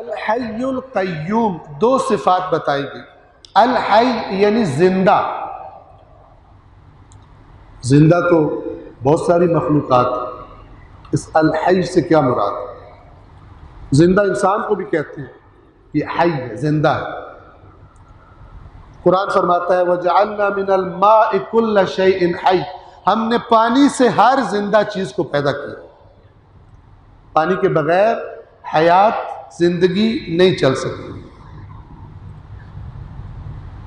الحی القیوم، دو صفات بتائی گئی. الحی یعنی زندہ. زندہ تو بہت ساری مخلوقات ہیں، اس الحی سے کیا مراد ہے؟ زندہ انسان کو بھی کہتے ہیں، یہ حی ہے، زندہ ہے. قرآن فرماتا ہے وَجَعَلْنَا مِنَ الْمَاءِ كُلَّ شَيْءٍ حَيٍّ، ہم نے پانی سے ہر زندہ چیز کو پیدا کیا. پانی کے بغیر حیات، زندگی نہیں چل سکتی.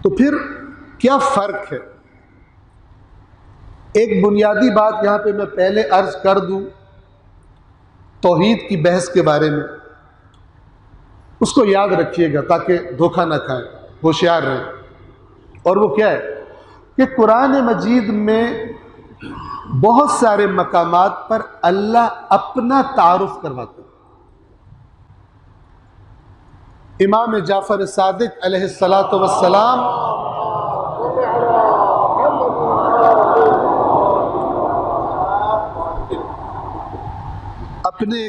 تو پھر کیا فرق ہے؟ ایک بنیادی بات یہاں پہ میں پہلے عرض کر دوں توحید کی بحث کے بارے میں، اس کو یاد رکھیے گا تاکہ دھوکہ نہ کھائیں، ہوشیار رہیں. اور وہ کیا ہے کہ قرآن مجید میں بہت سارے مقامات پر اللہ اپنا تعارف کرواتے ہیں. امام جعفر صادق علیہ السلام اپنے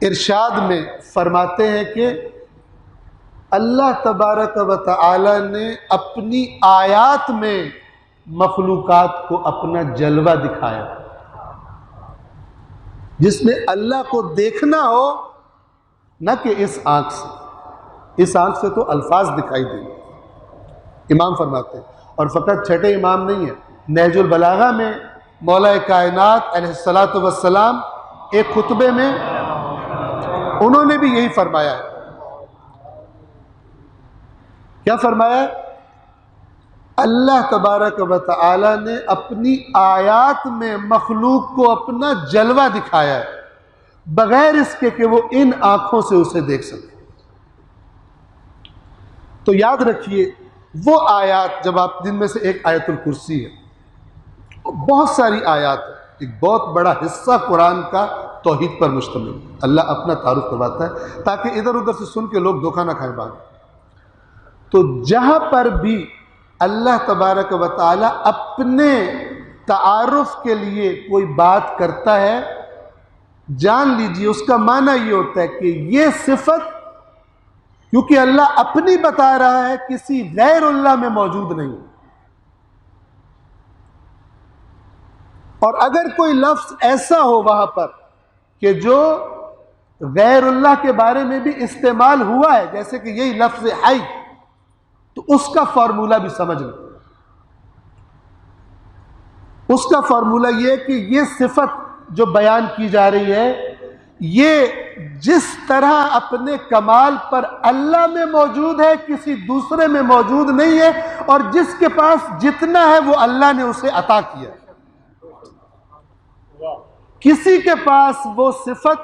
ارشاد میں فرماتے ہیں کہ اللہ تبارک و تعالی نے اپنی آیات میں مخلوقات کو اپنا جلوہ دکھایا. جس نے اللہ کو دیکھنا ہو، نہ کہ اس آنکھ سے، اس آنکھ سے تو الفاظ دکھائی دیں. امام فرماتے ہیں، اور فقط چھٹے امام نہیں ہے، نہج البلاغہ میں مولا کائنات علیہ السلام ایک خطبے میں انہوں نے بھی یہی فرمایا ہے. کیا فرمایا؟ اللہ تبارک و تعالی نے اپنی آیات میں مخلوق کو اپنا جلوہ دکھایا ہے بغیر اس کے کہ وہ ان آنکھوں سے اسے دیکھ سکے. تو یاد رکھیے وہ آیات، جب آپ جن میں سے ایک آیت الکرسی ہے، بہت ساری آیات ہیں، ایک بہت بڑا حصہ قرآن کا توحید پر مشتمل. اللہ اپنا تعارف کرواتا ہے تاکہ ادھر ادھر سے سن کے لوگ دھوکہ نہ کھائیں بعد. تو جہاں پر بھی اللہ تبارک و تعالی اپنے تعارف کے لیے کوئی بات کرتا ہے، جان لیجیے اس کا معنی یہ ہوتا ہے کہ یہ صفت، کیونکہ اللہ اپنی بتا رہا ہے، کسی غیر اللہ میں موجود نہیں. اور اگر کوئی لفظ ایسا ہو وہاں پر کہ جو غیر اللہ کے بارے میں بھی استعمال ہوا ہے، جیسے کہ یہی لفظ حی، تو اس کا فارمولہ بھی سمجھ لیں. اس کا فارمولہ یہ ہے کہ یہ صفت جو بیان کی جا رہی ہے، یہ جس طرح اپنے کمال پر اللہ میں موجود ہے، کسی دوسرے میں موجود نہیں ہے، اور جس کے پاس جتنا ہے وہ اللہ نے اسے عطا کیا. کسی کے پاس وہ صفت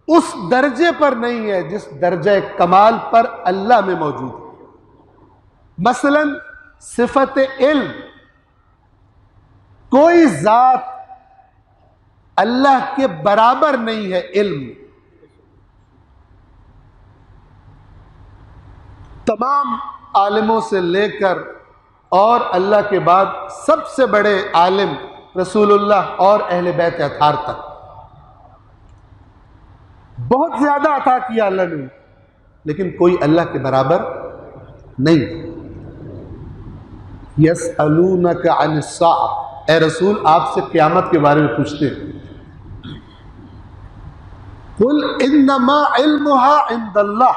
اس درجے پر نہیں ہے جس درجہ کمال پر اللہ میں موجود ہے. مثلا صفت علم، کوئی ذات اللہ کے برابر نہیں ہے. علم تمام عالموں سے لے کر اور اللہ کے بعد سب سے بڑے عالم رسول اللہ اور اہل بیت اطہار تک بہت زیادہ عطا کیا اللہ نے، لیکن کوئی اللہ کے برابر نہیں. یسألونک عن الساعہ، اے رسول آپ سے قیامت کے بارے میں پوچھتے ہیں. قل انما علمها عند اللہ،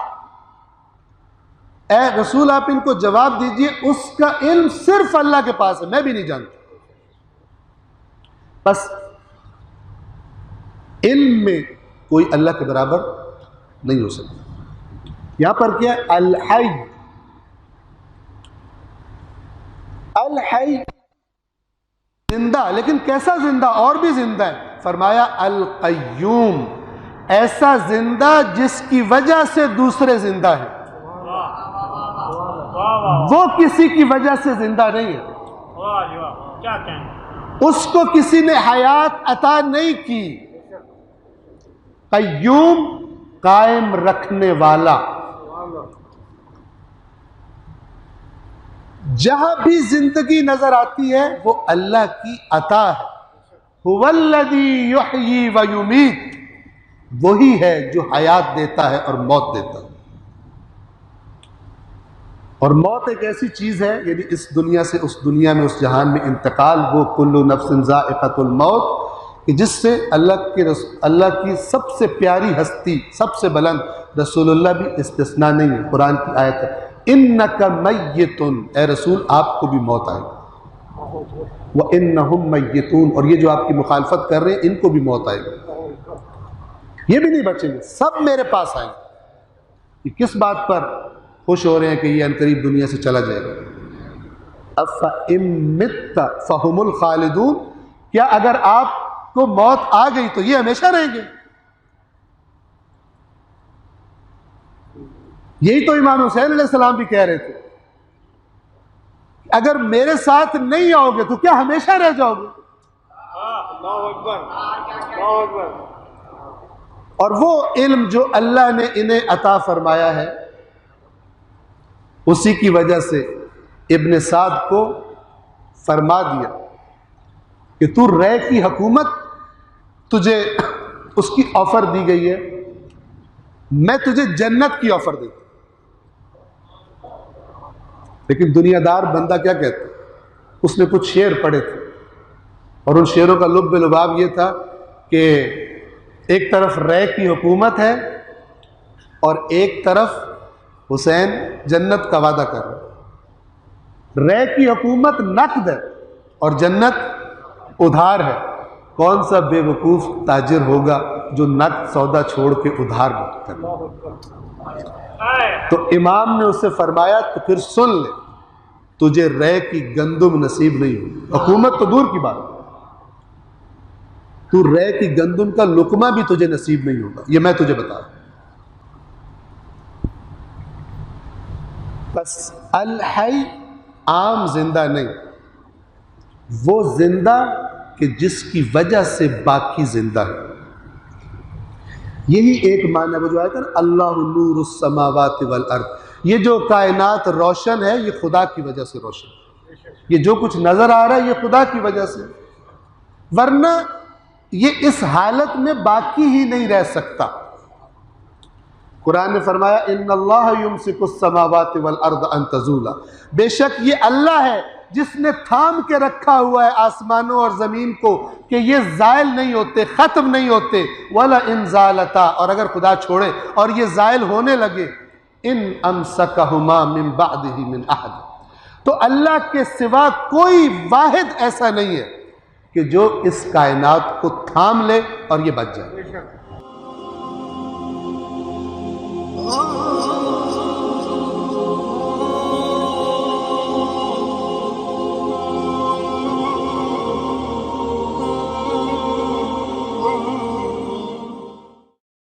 اے رسول آپ ان کو جواب دیجئے اس کا علم صرف اللہ کے پاس ہے، میں بھی نہیں جانتا. بس علم میں کوئی اللہ کے برابر نہیں ہو سکتا. یہاں پر کیا ہے؟ الحی. الحی زندہ، لیکن کیسا زندہ؟ اور بھی زندہ ہے. فرمایا القیوم، ایسا زندہ جس کی وجہ سے دوسرے زندہ ہیں. وہ کسی کی وجہ سے زندہ نہیں ہے، اس کو کسی نے حیات عطا نہیں کی. قیوم قائم رکھنے والا. جہاں بھی زندگی نظر آتی ہے وہ اللہ کی عطا ہے. هو الذی یحیی و یمیت، وہی ہے جو حیات دیتا ہے اور موت دیتا ہے. اور موت ایک ایسی چیز ہے، یعنی اس دنیا سے اس دنیا میں، اس جہان میں انتقال، وہ کل نفس ذائقۃ الموت، کہ جس سے اللہ کی سب سے پیاری ہستی، سب سے بلند رسول اللہ بھی استثناء نہیں ہے. قرآن کی آیت ہے انک میت، اے رسول آپ کو بھی موت آئے گی. وانہم میتون، اور یہ جو آپ کی مخالفت کر رہے ہیں ان کو بھی موت آئے گی، یہ بھی نہیں بچیں گے، سب میرے پاس آئیں گے. یہ کس بات پر خوش ہو رہے ہیں کہ یہ عنقریب دنیا سے چلا جائے گا؟ افإن مت فہم الخالدون، کیا اگر آپ کو موت آ گئی تو یہ ہمیشہ رہیں گے؟ یہی تو امام حسین علیہ السلام بھی کہہ رہے تھے، اگر میرے ساتھ نہیں آؤ گے تو کیا ہمیشہ رہ جاؤ گے؟ اللہ اکبر، اللہ اکبر. اور وہ علم جو اللہ نے انہیں عطا فرمایا ہے، اسی کی وجہ سے ابن سعد کو فرما دیا کہ تو رے کی حکومت، تجھے اس کی آفر دی گئی ہے، میں تجھے جنت کی آفر دیتا ہوں. لیکن دنیا دار بندہ کیا کہتا ہے؟ اس نے کچھ شعر پڑھے تھے، اور ان شعروں کا لب لباب یہ تھا کہ ایک طرف رے کی حکومت ہے اور ایک طرف حسین جنت کا وعدہ کر رہے ہیں. رے کی حکومت نقد ہے اور جنت ادھار ہے. کون سا بے وقوف تاجر ہوگا جو نقد سودا چھوڑ کے ادھار کرے؟ تو امام نے اسے فرمایا تو پھر سن لے، تجھے رے کی گندم نصیب نہیں ہوگی. حکومت تو دور کی بات، تو رے کی گندم کا لقمہ بھی تجھے نصیب نہیں ہوگا، یہ میں تجھے بتا رہا ہوں. بس الحی عام زندہ نہیں، وہ زندہ کہ جس کی وجہ سے باقی زندہ ہے. یہی ایک معنی وہ جو آیا تھا نا اللہ نور السماوات والارض، یہ جو کائنات روشن ہے یہ خدا کی وجہ سے روشن ہے. یہ جو کچھ نظر آ رہا ہے یہ خدا کی وجہ سے، ورنہ یہ اس حالت میں باقی ہی نہیں رہ سکتا. قرآن نے فرمایا ان اللہ یمسک السماوات والارض ان تزولا، بے شک یہ اللہ ہے جس نے تھام کے رکھا ہوا ہے آسمانوں اور زمین کو کہ یہ زائل نہیں ہوتے، ختم نہیں ہوتے. وَلَئِن زَالَتَا، اور اگر خدا چھوڑے اور یہ زائل ہونے لگے، ان امسکہما من بعدہ من احد، تو اللہ کے سوا کوئی واحد ایسا نہیں ہے کہ جو اس کائنات کو تھام لے اور یہ بچ جائے.